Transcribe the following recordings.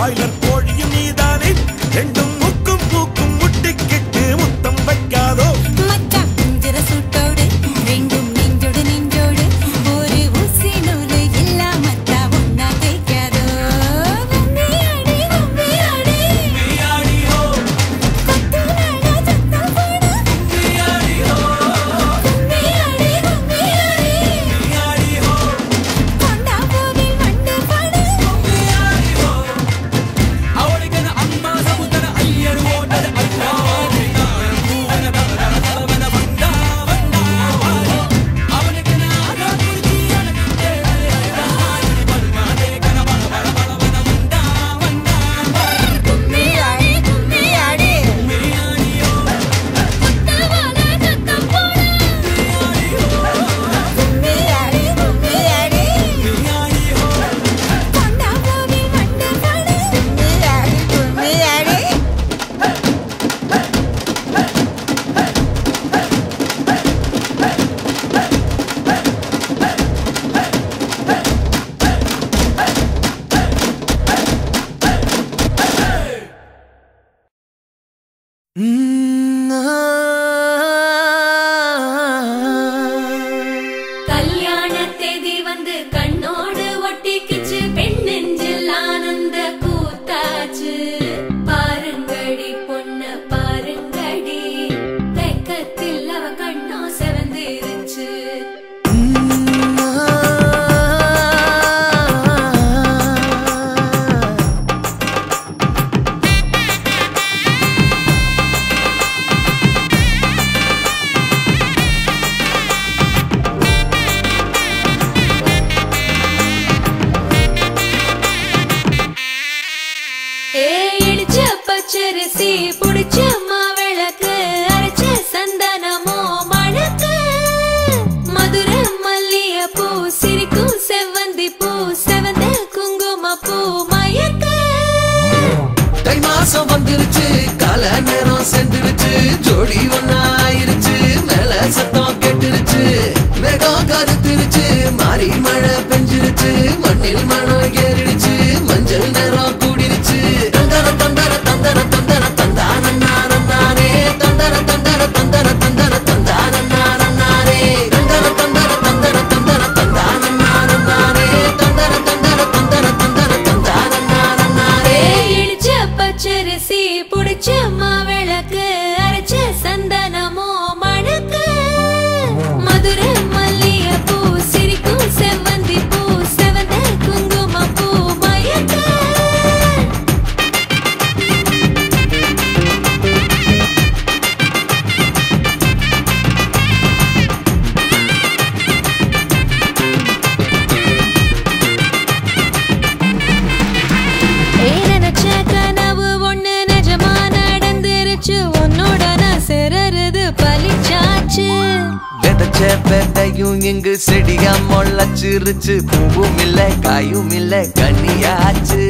Boiler கோழியும் நீதானே ரெண்டும் முக்கும் பூக்கும் முட்டிக்கிட்டு முத்தம் வைக்காதோ மச்சான் குஞ்சர சூட்டோடு ரெண்டும் நெஞ்சோடு நெஞ்சோடு ஒரு ஊசி நூலு இல்லாமத்தா ஒன்னா தேய்க்காதோ கும்மியாடி கும்மியாடி கும்மியாடி ஹோ கொத்துனாடா சத்தம் போடு கும்மியாடி ஹோ கும்மியாடி கும்மியாடி கும்மியாடி ஹோ கொண்டா போகில் வண்டு பாடு கும்மியாடி ஹோ அவளுக்கு அம்மா சமுத்திர ஐயர் ஓட்டது ஐயா கல்யாண தேதி வந்து கண்ணோடு ஒட்டிக்கிச்சு பெண் நெஞ்சில் ஆனந்த கூத்தாச்சு பாருங்கடி பொண்ண பாருங்கடி வெக்கத்தில் அவ கண்ணோ செவந்திருச்சு இடிச்ச பச்சரிசி புடிச்ச மாவிளக்கு அரைச்ச சந்தனமோ மணக்கு மதுர மல்லிய பூ சிரிக்கும் செவ்வந்தி பூ செவந்த குங்கும பூ மயக்க தை மாசம் வந்துருச்சு கால நேரம் சென்றுருச்சு ஜோடி ஒன்னாயிருச்சு மேல சத்தம் கெட்டுருச்சு மேகம் கருத்துருச்சு மாறி மழை பெஞ்சிருச்சு மண்ணில் மனம் ஏறிடுச்சு மஞ்சள் நேரம் கூடிருச்சு தந்தர தந்தர தந்தர தந்தர தந்தானே தந்தர தந்தர தந்தர தந்தர தந்தானே தந்தர தந்தர தந்தர தந்தர தந்தானே தந்தர தந்தர தந்தர தந்தர தந்தானே இடிச்ச பச்சரிசி புடிச்ச மாவிளக்கு அரைச்ச சந்தனமோ மணக்கு மதுர மல்லிய பூ சிரிக்கும் செவ்வந்தி பூ செவந்த குங்கும பூ மயக்க நினைச்ச கனவு ஒண்ணு நிஜமா நடந்துருச்சு உன்னோட நான் சிறருது பலிச்சாச்சு விதைச்ச விதையும் இங்கு செடியா முளைச்சிருச்சு பூவும் இல்ல காயும் இல்ல கனியாச்சு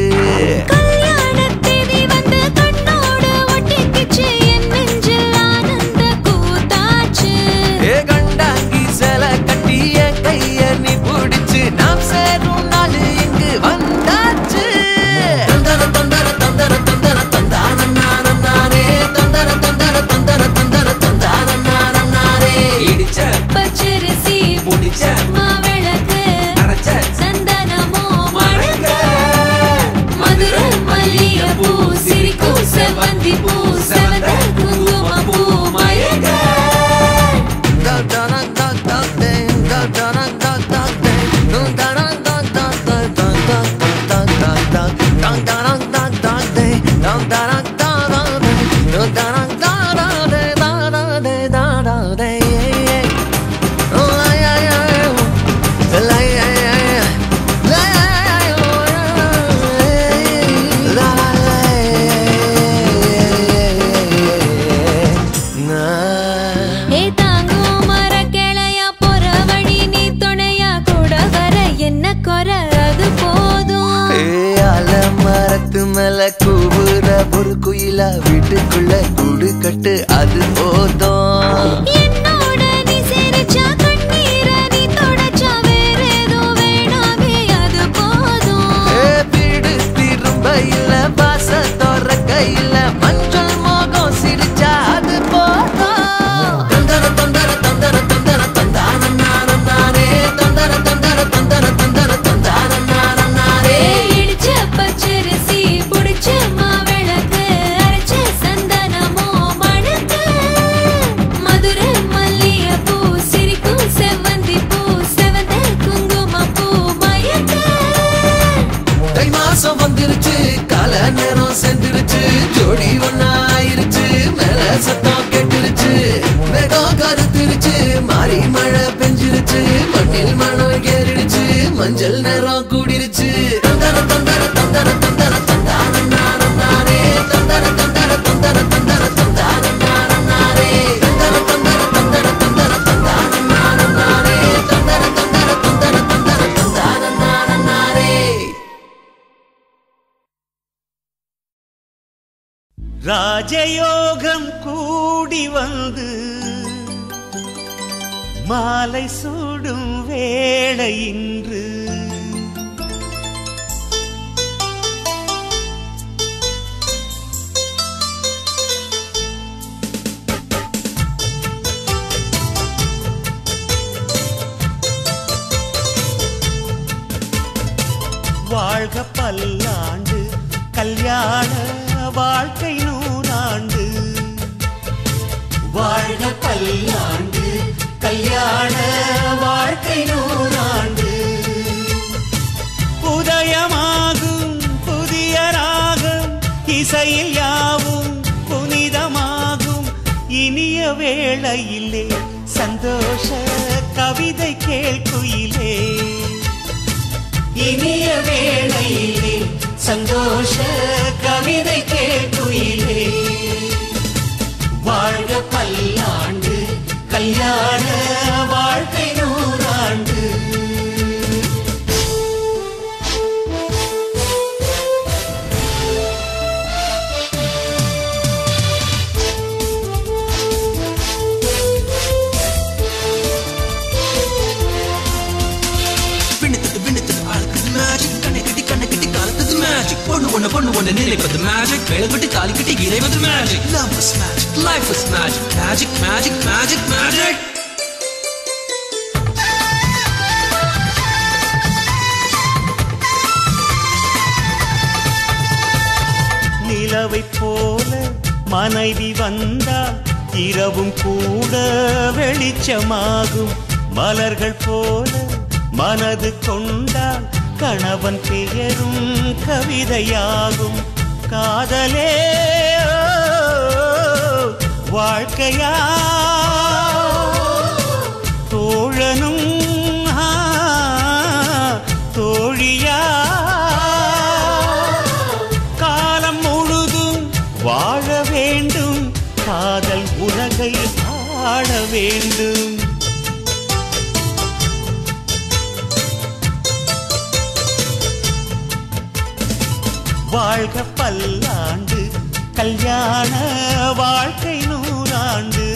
கல்யாண தேதி வந்து கண்ணோடு ஒட்டிக்கிச்சு என் நெஞ்சில் ஆனந்த கூத்தாச்சு ஏ கண்டாங்கி சில கட்டி என் கைய நீ பிடிச்சு நாம் சேரும் நாள் இங்கு வந்தாச்சு தந்தர தந்தர தந்தர தந்தர தந்தானே தந்தர தந்தர தந்தர தந்தர தந்தானே இடிச்ச பச்சரிசி முடிச்ச மாவிளக்கு அரைச்ச சந்தனமோ மணக்க மதுர மல்லிய பூ சிரிக்கும் செவ்வந்தி பூ செவந்த குங்கும பூ மயக்க மேல கூவுற ஒரு குயிலா வீட்டுக்குள்ள கூடு கட்டு அது போதும் என்னோட நீ சிரிச்சா கண்ணீர நீ தொடச்சா வேற ஏதோ வேணாமே அது போதும் வீடு திரும்ப இல்ல எல்மனம் ஏறிடுச்சு மஞ்சள் நேரம் கூடிருச்சு தந்தர தந்தர தந்தர தந்தர தந்தானே தந்தர தந்தர தந்தர தந்தர தந்தானே தந்தர தந்தர தந்தர தந்தர தந்தானே தந்தர தந்தர தந்தர தந்தர தந்தானே. ராஜயோகம் கூடி வந்து மாலை சூடும் வேளை இன்று வாழ்க பல்லாண்டு கல்யாண வாழ்க்கை நூறாண்டு வாழ்க பல்லாண்டு கல்யாண வாழ்க்கை நூறாண்டு உதயமாகும் புதிய ராகம் இசையில் யாவும் புனிதமாகும் இனிய வேளையிலே சந்தோஷ கவிதை கேள்குயிலே இனிய வேளையிலே சந்தோஷ கவிதை கேள்குயிலே வாழ்க பல்லாண்டு கல்யாண வாழ்க்கை நூறாண்டு பொண்ணு ஒண்ணு நிலைப்பது மேஜிக் வேலைப்பட்டு தாலி கட்டி இறைவது magic love is magic life is magic magic magic magic magic நிலவை போல மனைவி வந்தால் இரவும் கூட வெளிச்சமாகும் மலர்கள் போல மனது கொண்டால் கணவன் பெயரும் கவிதையாகும் காதலே வாழ்க்கையா தோழனும் தோழியா காலம் முழுதும் வாழ வேண்டும் காதல் உலகை ஆள வேண்டும் வாழ்க பல்லாண்டு கல்யாண வாழ்க்கை நூறாண்டு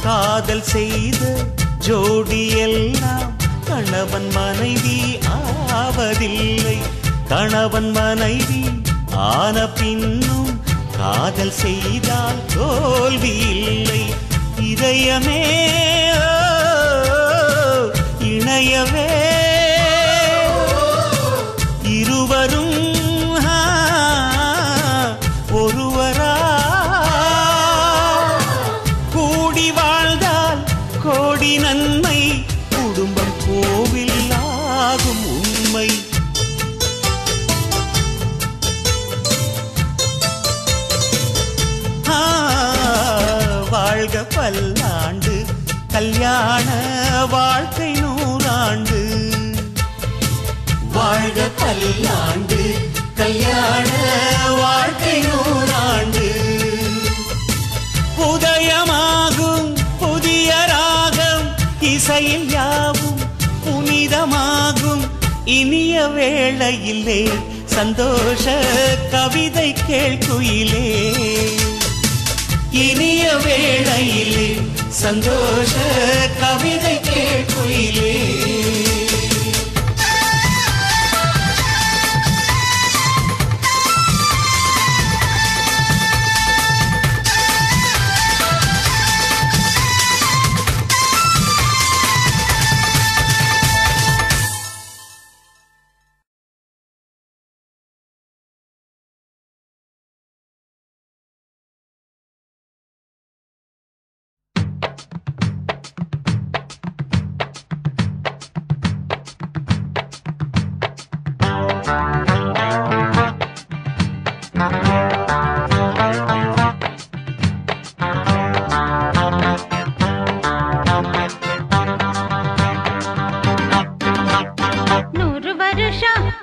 காதல் செய்த ஜோடி எல்லாம் கணவன் மனைவி ஆவதில்லை கணவன் மனைவி ஆன பின்னும் காதல் செய்தால் தோல்வி இல்லை இதயமே இணையவே இருவரும் ஒருவரா கூடி வாழ்ந்தால் கோடி நன்மை குடும்பம் கோவில் ஆகும் உண்மை வாழ்க பல்லாண்டு கல்யாண வாழ்க்கை நூறாண்டு வாழ்க பல்லாண்டு கல்யாண வாழ்க்கை நூறாண்டு உதயமாகும் புதிய ராகம் இசையில் யாவும் புனிதமாகும் இனிய வேளையிலே சந்தோஷ கவிதை கேள்குயிலே இனிய வேளையிலே சந்தோஷ கவிதை கேள்குயிலே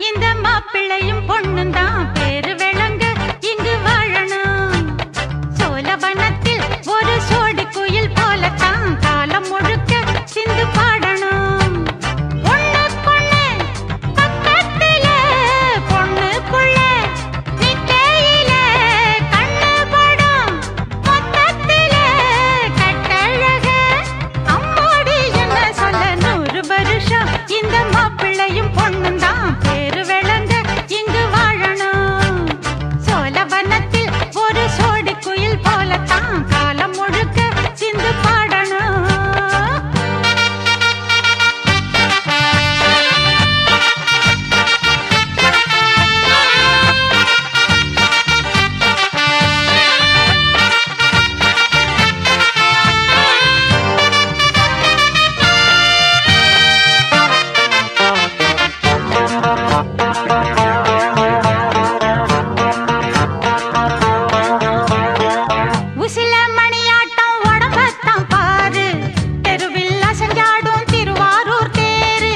இந்த மாப்பிள்ளையும் பொண்ணும் தான் பேரு விளங்க இங்கு வாழணும். சோழவனத்தில் ஒரு சோடி குயில் போலத்தான் காலம் முழுக்க சிந்து பாடணும். பொண்ணுக்குள்ள பக்கத்தில பொண்ணுக்குள்ள நிக்கையில கண்ணு படும் மொத்தத்தில கட்டழக அம்மாடி என்ன சொல்ல 100 வருஷம் இந்த மாப்பிள்ளையும் பொண்ணும் தான் பேரு விளங்க இங்கு வாழணும். சோழவனத்தில் ஒரு சோடி குயில் போலத்தான் காலம் முழுக்க சிந்து பாடணும். உசில மணியாட்டம் உடம்பத்தான் பாரு, தெருவில் அசஞ்சாடும் திருவாரூர் தேரு.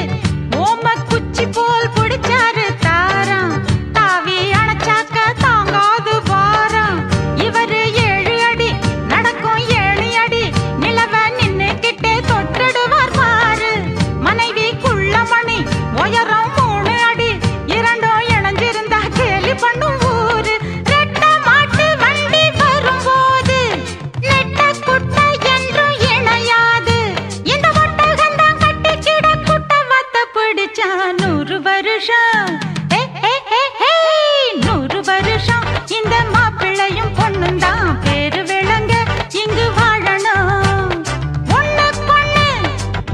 ஓம குச்சி போல் பிடிச்சாரு தாரம், தாவி அணைச்சாக்க தாங்காது பாரம். இவரு 7 அடி நடக்கும் 7 அடி, நிலவ நின்னுக்கிட்டே தொட்டுடுவார் பாரு. மனைவி குள்ளமணி உயரம் 3 அடி, இரண்டும் இணைஞ்சிருந்தா கேலி பண்ணும் ஊரு. ரெட்ட மாட்டு வண்டி வரும்போது நெட்ட குட்டை என்றும் இணையாது. இந்த ஒட்டகந்தான் கட்டிக்கிட குட்டை வத்த பிடிச்சா 100 வருஷம் 100 வருஷம் இந்த மாப்பிள்ளையும் பொண்ணும் தான் பேரு விளங்க இங்கு வாழணும். பொண்ணுக்குள்ள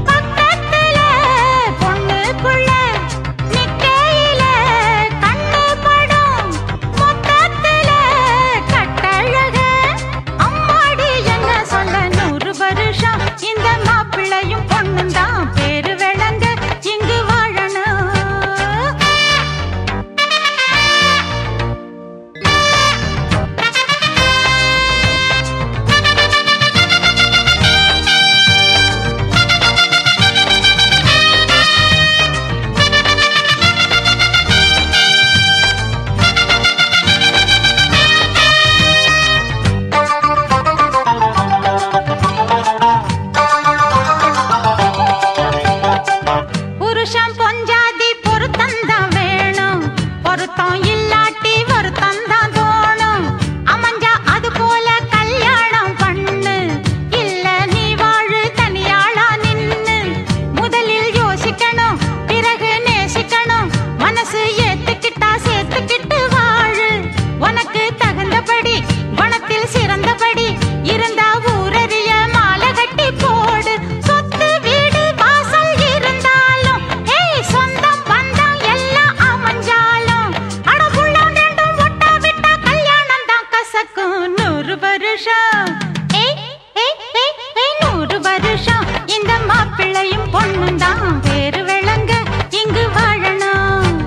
பக்கத்துல பொண்ணுக்குள்ள நிக்கையில கண்ணு படும் மொத்தத்துல கட்டழக அம்மாடி என்ன சொல்ல 100 வருஷம் இந்த மாப்பிள்ளையும் பொண்ணும் தான் பேரு விளங்க இங்கு வாழணும். புருஷன் பொஞ்சாதி பொருத்தந்தான் வேணும், பொருத்தம் இல்லாட்டி வருத்தந்தான் தோணும். அமைஞ்சா அது போல கல்யாணம் பண்ணு, இல்ல நீ வாழு தனியாளா நின்னு. முதலில் யோசிக்கணும் பிறகு நேசிக்கணும், மனசு ஏத்துக்கிட்டா சேர்த்துக்கிட்டு வாழு. உனக்கு தகுந்தபடி குணத்தில் சிறந்தபடி இருந்தா ஊரறிய மாலை கட்டி போடு. சொத்து வீடு வாசல் இருந்தாலும் சொந்தம் பந்தம் எல்லாம் அமைஞ்சாலும் அடபுள்ளம் ரெண்டும் ஒட்டா விட்டா கல்யாணம் தான் கசக்கும். 100 வருஷம் 100 வருஷம் இந்த மாப்பிள்ளையும் பொண்ணும் தான் பேரு விளங்க இங்கு வாழணும்.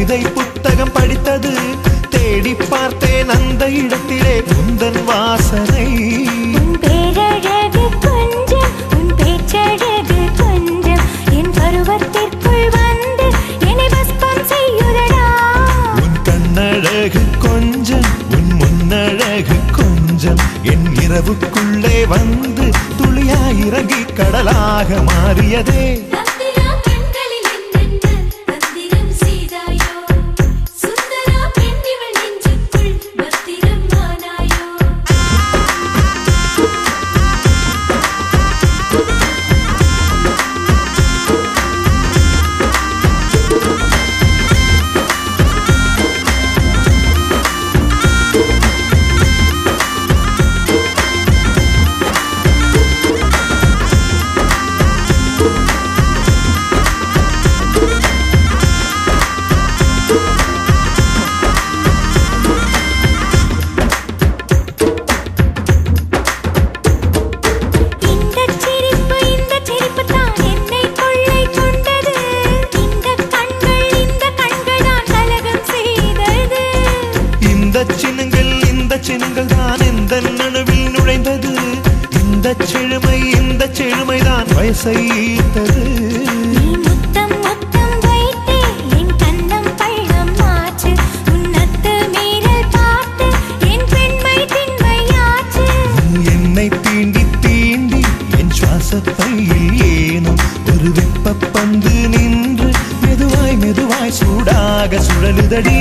கவிதை புத்தகம் படித்தது தேடி பார்த்தேன் அந்த இடத்திலே உந்தன் வாசனை உன் பேரழகு கொஞ்சம் உன் பேச்சழகு கொஞ்சம் என் பருவத்திற்குள் வந்து என்னை பஸ்பம் செய்யுதடா உன் கண்ணழகு கொஞ்சம் உன் முன்னழகு கொஞ்சம் என் இரவுக்குள்ளே வந்து துளியாய் இறங்கி கடலாக மாறியதே தந்திரா கண்களில் என்னென்ன தந்திரம் செய்தாயோ சுந்தரா பெண்ணிவள் நெஞ்சுக்குள் பத்திரம் ஆனாயோ சின்னங்கள் தான் எந்த நனவில் நுழைந்தது இந்த செழுமைதான் வயசை ஈர்த்தது நீ முத்தம் முத்தம் வைத்தே என் கண்ணம் பள்ளம் மாற்று உன்னத்து மீறல் பார்த்து என் பெண்மை திண்மையாச்சு என்னை தீண்டி தீண்டி என் சுவாசப்பையில் ஏனும் ஒரு வெப்ப பந்து நின்று மெதுவாய் மெதுவாய் சூடாக சுழலுதடி